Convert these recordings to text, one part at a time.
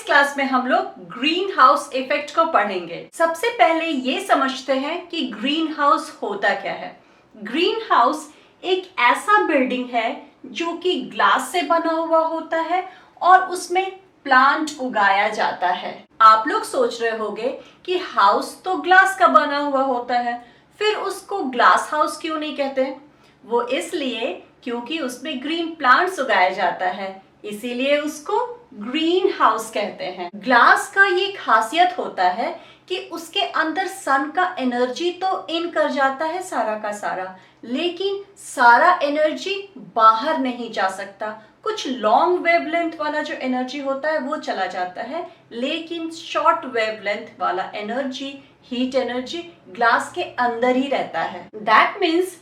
इस क्लास में हम लोग ग्रीन हाउस इफेक्ट को पढ़ेंगे। सबसे पहले ये समझते हैं कि ग्रीन हाउस होता क्या है। ग्रीन हाउस एक ऐसा बिल्डिंग है जो कि ग्लास से बना हुआ होता है और उसमें प्लांट उगाया जाता है। आप लोग सोच रहे होंगे कि हाउस तो ग्लास का बना हुआ होता है, फिर उसको ग्लास हाउस क्यों नहीं कहते? वो इसलिए क्योंकि उसमें ग्रीन प्लांट्स उगाया जाता है, इसीलिए उसको ग्रीन हाउस कहते हैं। ग्लास का ये खासियत होता है कि उसके अंदर सन का एनर्जी तो इन कर जाता है सारा का सारा, लेकिन सारा एनर्जी बाहर नहीं जा सकता। कुछ लॉन्ग वेवलेंथ वाला जो एनर्जी होता है वो चला जाता है, लेकिन शॉर्ट वेवलेंथ वाला एनर्जी, हीट एनर्जी ग्लास के अंदर ही रहता है। That means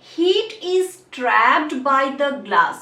heat is trapped by the glass.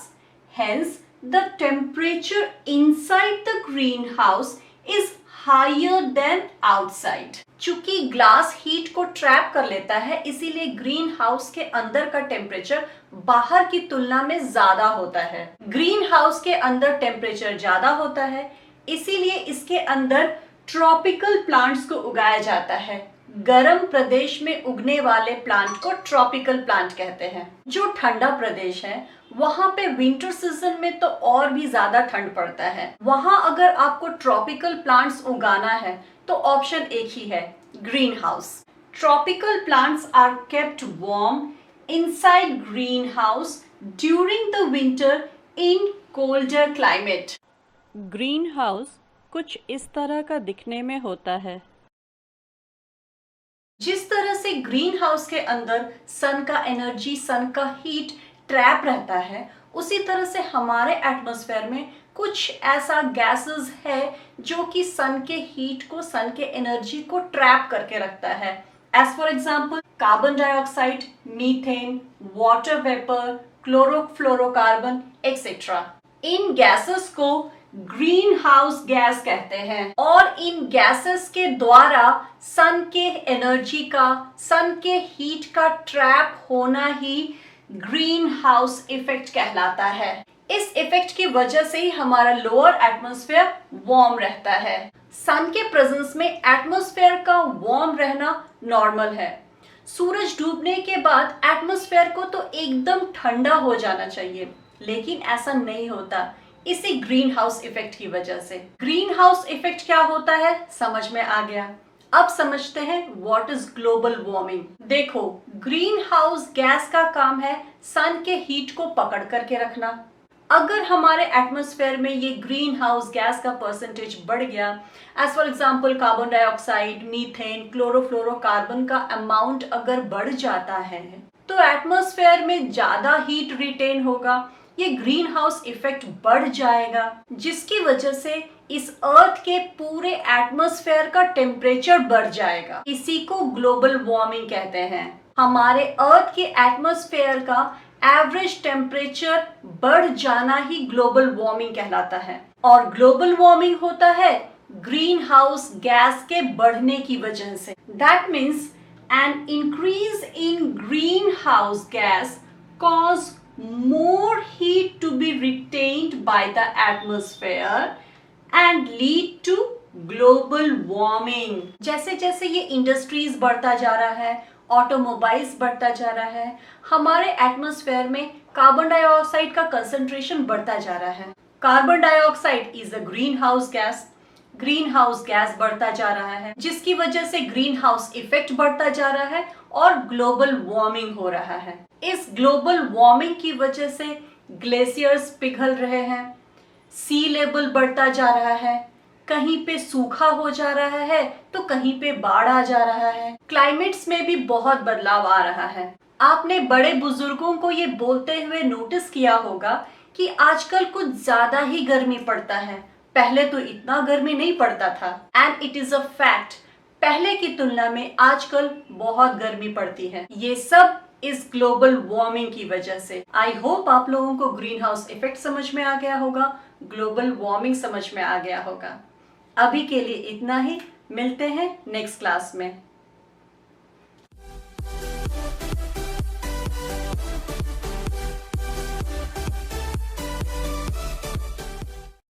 Hence, the temperature inside the greenhouse is higher than outside. चूंकि ग्लास हीट को ट्रैप कर लेता है, इसीलिए ग्रीन हाउस के अंदर का टेम्परेचर बाहर की तुलना में ज्यादा होता है। ग्रीन हाउस के अंदर टेम्परेचर ज्यादा होता है, इसीलिए इसके अंदर ट्रॉपिकल प्लांट्स को उगाया जाता है। गर्म प्रदेश में उगने वाले प्लांट को ट्रॉपिकल प्लांट कहते हैं। जो ठंडा प्रदेश है वहां पे विंटर सीजन में तो और भी ज्यादा ठंड पड़ता है। वहां अगर आपको ट्रॉपिकल प्लांट्स उगाना है तो ऑप्शन एक ही है, greenhouse. Tropical plants are kept warm inside greenhouse during the winter in colder climate. Greenhouse कुछ इस तरह का दिखने में होता है। जिस तरह से ग्रीन हाउस के अंदर सन का एनर्जी, सन का हीट ट्रैप रहता है, उसी तरह से हमारे एटमॉस्फेयर में कुछ ऐसा गैसेस है जो कि सन के हीट को, सन के एनर्जी को ट्रैप करके रखता है। As for example carbon dioxide, methane, water vapour, chlorofluorocarbon etcetera. इन गैसेस को ग्रीन हाउस गैस कहते हैं और इन गैसेस के द्वारा सन के एनर्जी का, सन के हीट का ट्रैप होना ही ग्रीन हाउस इफेक्ट कहलाता है। इस इफेक्ट की वजह से ही हमारा लोअर एटमॉस्फेयर वार्म रहता है। सन के प्रेजेंस में एटमॉस्फेयर का वार्म रहना नॉर्मल है। सूरज डूबने के बाद एटमॉस्फेयर को तो एकदम ठंडा हो जाना चाहिए, लेकिन ऐसा नहीं होता, इसी ग्रीन हाउस इफेक्ट की वजह से। ग्रीन हाउस इफेक्ट क्या होता है समझ में आ गया। अब समझते हैं व्हाट इज ग्लोबल वार्मिंग। देखो, ग्रीन हाउस गैस का काम है सन के हीट को पकड़ करके रखना। अगर हमारे एटमॉस्फेयर में ये ग्रीन हाउस गैस का परसेंटेज बढ़ गया, as for example carbon dioxide, methane, chlorofluorocarbon का अमाउंट अगर बढ़ जाता है तो एटमॉस्फेयर में ज्यादा हीट रिटेन होगा, ये ग्रीन हाउस इफेक्ट बढ़ जाएगा, जिसकी वजह से इस अर्थ के पूरे एटमॉस्फेयर का टेम्परेचर बढ़ जाएगा। इसी को ग्लोबल वार्मिंग कहते हैं। हमारे अर्थ के एटमॉस्फेयर का एवरेज टेम्परेचर बढ़ जाना ही ग्लोबल वार्मिंग कहलाता है। और ग्लोबल वार्मिंग होता है ग्रीन हाउस गैस के बढ़ने की वजह से। That means an increase in green house gas cause more heat to be retained by the atmosphere and lead to global warming। जैसे जैसे ये इंडस्ट्रीज बढ़ता जा रहा है, ऑटोमोबाइल्स बढ़ता जा रहा है, हमारे एटमॉस्फेयर में कार्बन डाइऑक्साइड का कंसंट्रेशन बढ़ता जा रहा है। Carbon dioxide is a green house gas. Green house gas बढ़ता जा रहा है, जिसकी वजह से ग्रीन हाउस इफेक्ट बढ़ता जा रहा है और ग्लोबल वार्मिंग हो रहा है। इस ग्लोबल वार्मिंग की वजह से ग्लेशियर्स पिघल रहे हैं, सी लेवल बढ़ता जा रहा है, कहीं पे सूखा हो जा रहा है तो कहीं पे बाढ़ आ जा रहा है। क्लाइमेट्स में भी बहुत बदलाव आ रहा है। आपने बड़े बुजुर्गों को ये बोलते हुए नोटिस किया होगा कि आजकल कुछ ज्यादा ही गर्मी पड़ता है, पहले तो इतना गर्मी नहीं पड़ता था। And it is a fact, पहले की तुलना में आजकल बहुत गर्मी पड़ती है। ये सब इस ग्लोबल वार्मिंग की वजह से। आई होप आप लोगों को ग्रीन हाउस इफेक्ट समझ में आ गया होगा, ग्लोबल वार्मिंग समझ में आ गया होगा। अभी के लिए इतना ही, मिलते हैं नेक्स्ट क्लास में।